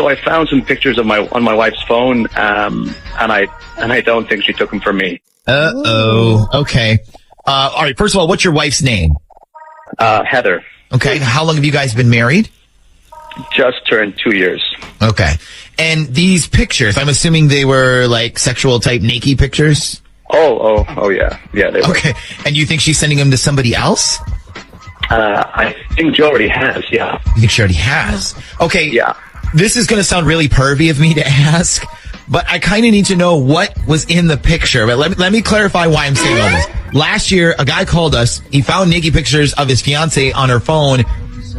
So I found some pictures of on my wife's phone, and I don't think she took them from me. Okay. All right. First of all, what's your wife's name? Heather. Okay. How long have you guys been married? Just turned 2 years. Okay. And these pictures, I'm assuming they were like sexual type naked pictures? Oh, yeah. Yeah, they were. Okay. And you think she's sending them to somebody else? I think she already has, yeah. You think she already has? Okay. Yeah. This is going to sound really pervy of me to ask, but I kind of need to know what was in the picture. But let me clarify why I'm saying all this. Last year, a guy called us. He found naked pictures of his fiance on her phone,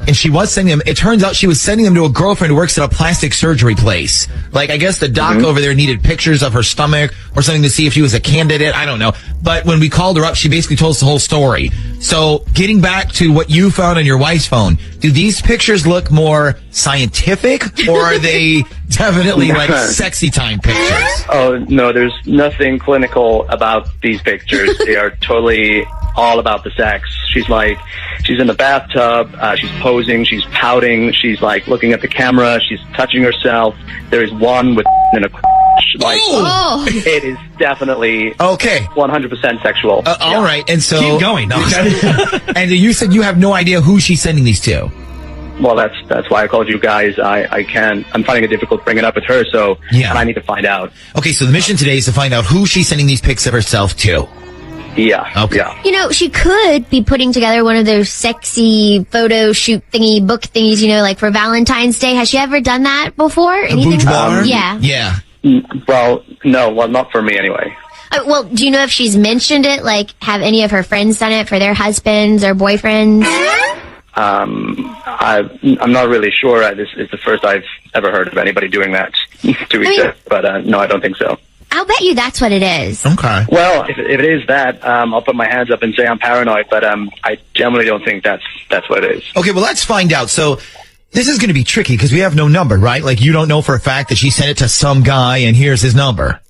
and she was sending them. It turns out she was sending them to a girlfriend who works at a plastic surgery place. Like, I guess the doc over there needed pictures of her stomach or something to see if she was a candidate. I don't know. But when we called her up, she basically told us the whole story. So getting back to what you found on your wife's phone, do these pictures look more scientific, or are they definitely like sexy time pictures? Oh, no, there's nothing clinical about these pictures. They are totally all about the sex. She's in the bathtub, she's posing, she's pouting, she's like looking at the camera, she's touching herself. There is one with in a it is definitely 100% sexual. All right, and so keep going. No. And you said you have no idea who she's sending these to. Well, that's why I called you guys. I'm finding it difficult bringing it up with her, so and I need to find out. Okay, so the mission today is to find out who she's sending these pics of herself to. Yeah. Okay. Yeah. You know, she could be putting together one of those sexy photo shoot thingy, book thingies, you know, like for Valentine's Day. Has she ever done that before? Anything? Boudoir? Yeah. Yeah. Well, no. Well, not for me anyway. Well, do you know if she's mentioned it? Like, have any of her friends done it for their husbands or boyfriends? I'm not really sure. This is the first I've ever heard of anybody doing that, but no, I don't think so. I'll bet you that's what it is. Okay. Well, if it is that, I'll put my hands up and say I'm paranoid, but I generally don't think that's what it is. Okay, well, let's find out. So this is going to be tricky because we have no number, right? Like, you don't know for a fact that she sent it to some guy and here's his number.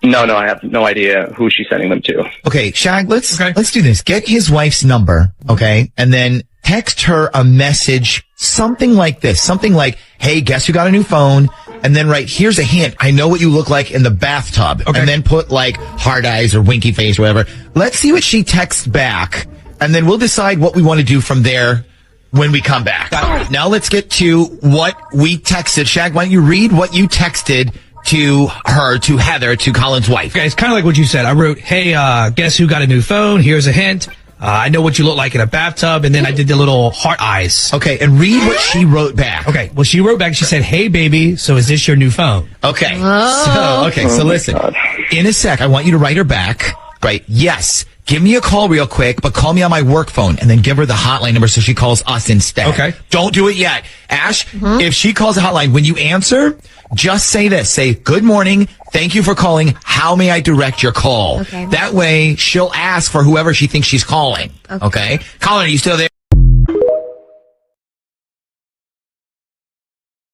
No, I have no idea who she's sending them to. Okay, Shag, let's do this. Get his wife's number, okay? And then text her a message, something like this. Something like, hey, guess who got a new phone? And then write, here's a hint. I know what you look like in the bathtub. Okay. And then put like hard eyes or winky face or whatever. Let's see what she texts back. And then we'll decide what we want to do from there when we come back. Now let's get to what we texted. Shag, why don't you read what you texted to her, to Heather, to Colin's wife? Okay, it's kind of like what you said. I wrote, hey, guess who got a new phone? Here's a hint. I know what you look like in a bathtub, and then I did the little heart eyes. Okay, and read what she wrote back. Okay, well, she wrote back, she said, hey, baby, so is this your new phone? Okay, Oh. so listen. In a sec, I want you to write her back. Right, yes, give me a call real quick, but call me on my work phone, and then give her the hotline number so she calls us instead. Okay. Don't do it yet. Ash, if she calls the hotline, when you answer, just say this. Say, good morning. Thank you for calling. How may I direct your call? Okay. That way, she'll ask for whoever she thinks she's calling. Okay? Colin, are you still there?